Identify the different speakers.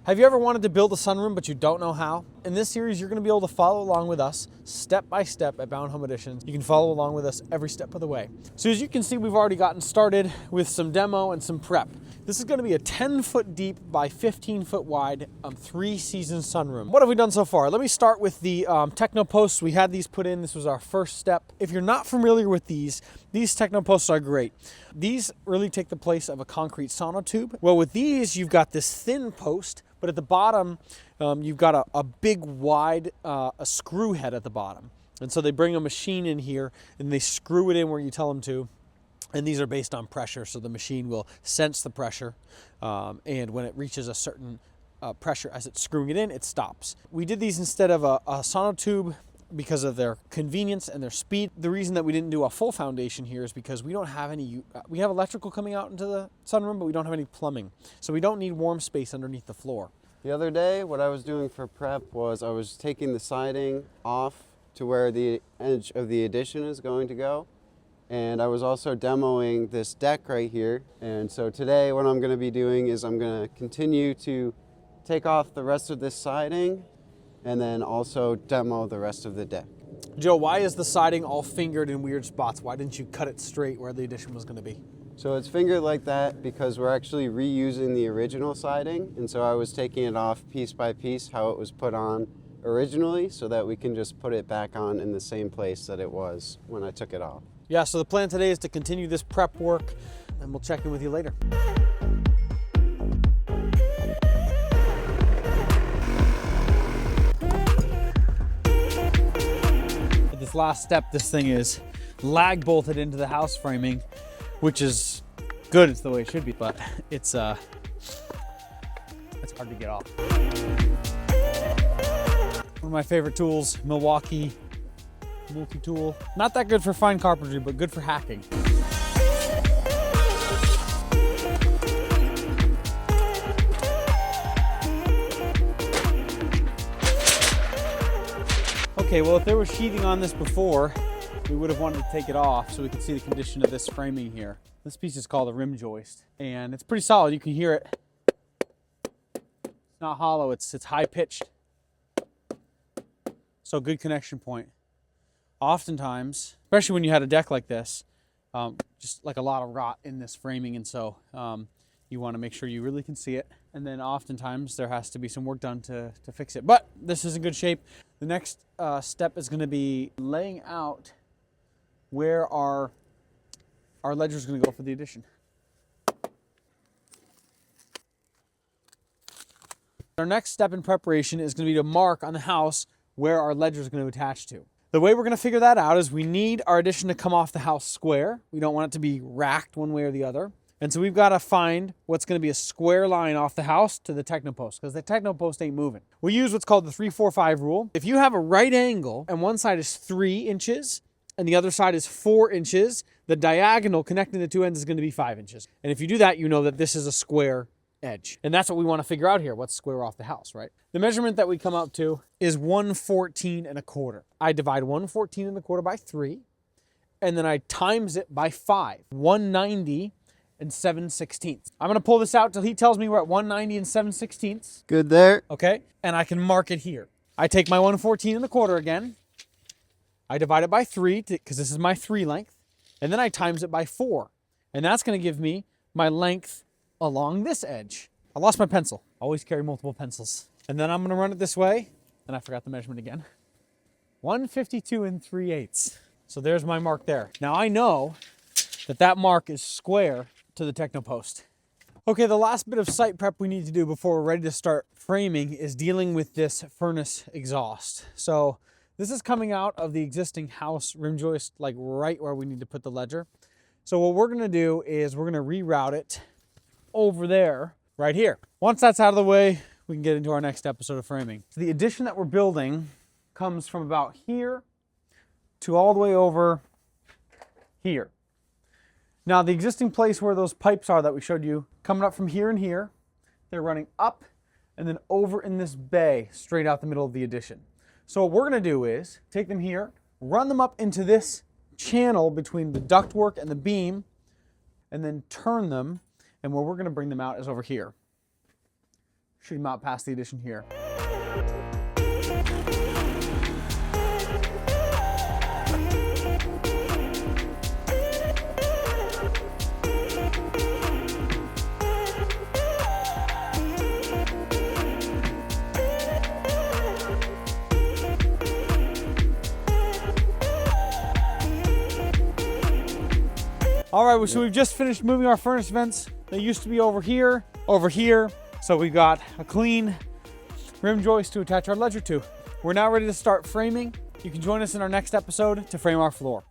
Speaker 1: Have you ever wanted to build a sunroom but you don't know how? In this series, you're going to be able to follow along with us step by step at Bound Home Editions. You can follow along with us every step of the way. So as you can see, we've already gotten started with some demo and some prep. This is going to be a 10-foot deep by 15-foot wide 3-season sunroom. What have we done so far? Let me start with the techno posts. We had these put in. This was our first step. If you're not familiar with these techno posts are great. These really take the place of a concrete sonotube. Well, with these, you've got this thin post, but at the bottom, you've got a big, wide a screw head at the bottom. And so they bring a machine in here and they screw it in where you tell them to. And these are based on pressure, so the machine will sense the pressure. And when it reaches a certain pressure as it's screwing it in, it stops. We did these instead of a sonotube because of their convenience and their speed. The reason that we didn't do a full foundation here is because we don't have any, we have electrical coming out into the sunroom, but we don't have any plumbing. So we don't need warm space underneath the floor.
Speaker 2: The other day, what I was doing for prep was I was taking the siding off to where the edge of the addition is going to go. And I was also demoing this deck right here. And so today what I'm going to be doing is I'm going to continue to take off the rest of this siding and then also demo the rest of the deck.
Speaker 1: Joe, why is the siding all fingered in weird spots? Why didn't you cut it straight where the addition was going to be?
Speaker 2: So it's fingered like that because we're actually reusing the original siding. And so I was taking it off piece by piece how it was put on originally so that we can just put it back on in the same place that it was when I took it off.
Speaker 1: Yeah, so the plan today is to continue this prep work and we'll check in with you later. At this last step, this thing is lag bolted into the house framing, which is good. It's the way it should be, but it's hard to get off. One of my favorite tools, Milwaukee multi-tool. Not that good for fine carpentry, but good for hacking. Okay, well, if there was sheathing on this before, we would have wanted to take it off so we could see the condition of this framing here. This piece is called a rim joist, and it's pretty solid. You can hear it. It's not hollow, it's high-pitched. So good connection point. Oftentimes, especially when you had a deck like this, just like a lot of rot in this framing, and so you want to make sure you really can see it. And then oftentimes there has to be some work done to fix it. But this is in good shape. The next step is going to be laying out where our ledger is going to go for the addition. Our next step in preparation is going to be to mark on the house where our ledger is going to attach to. The way we're going to figure that out is we need our addition to come off the house square. We don't want it to be racked one way or the other. And so we've got to find what's going to be a square line off the house to the techno post, because the techno post ain't moving. We use what's called the 3-4-5 rule. If you have a right angle and one side is 3 inches and the other side is 4 inches, the diagonal connecting the two ends is going to be 5 inches. And if you do that, you know that this is a square edge. And that's what we want to figure out here, what's square off the house, right? The measurement that we come up to is 114 1/4. I divide 114 1/4 by 3, and then I times it by 5, 190 7/16. I'm going to pull this out till he tells me we're at 190 7/16.
Speaker 2: Good there.
Speaker 1: Okay, and I can mark it here. I take my 114 1/4 again. I divide it by 3, because this is my 3 length, and then I times it by 4. And that's going to give me my length along this edge. I lost my pencil. Always carry multiple pencils. And then I'm going to run it this way, and I forgot the measurement again. 152 3/8. So there's my mark there. Now I know that mark is square to the techno post. Okay, the last bit of site prep we need to do before we're ready to start framing is dealing with this furnace exhaust. So this is coming out of the existing house rim joist, like right where we need to put the ledger. So what we're going to do is we're going to reroute it over there, right here. Once that's out of the way, we can get into our next episode of framing. So the addition that we're building comes from about here to all the way over here. Now the existing place where those pipes are that we showed you, coming up from here and here, they're running up and then over in this bay, straight out the middle of the addition. So what we're going to do is take them here, run them up into this channel between the ductwork and the beam, and then turn them, and where we're going to bring them out is over here. should mount past the addition here. All right, so we've just finished moving our furnace vents. They used to be over here. So we got a clean rim joist to attach our ledger to. We're now ready to start framing. You can join us in our next episode to frame our floor.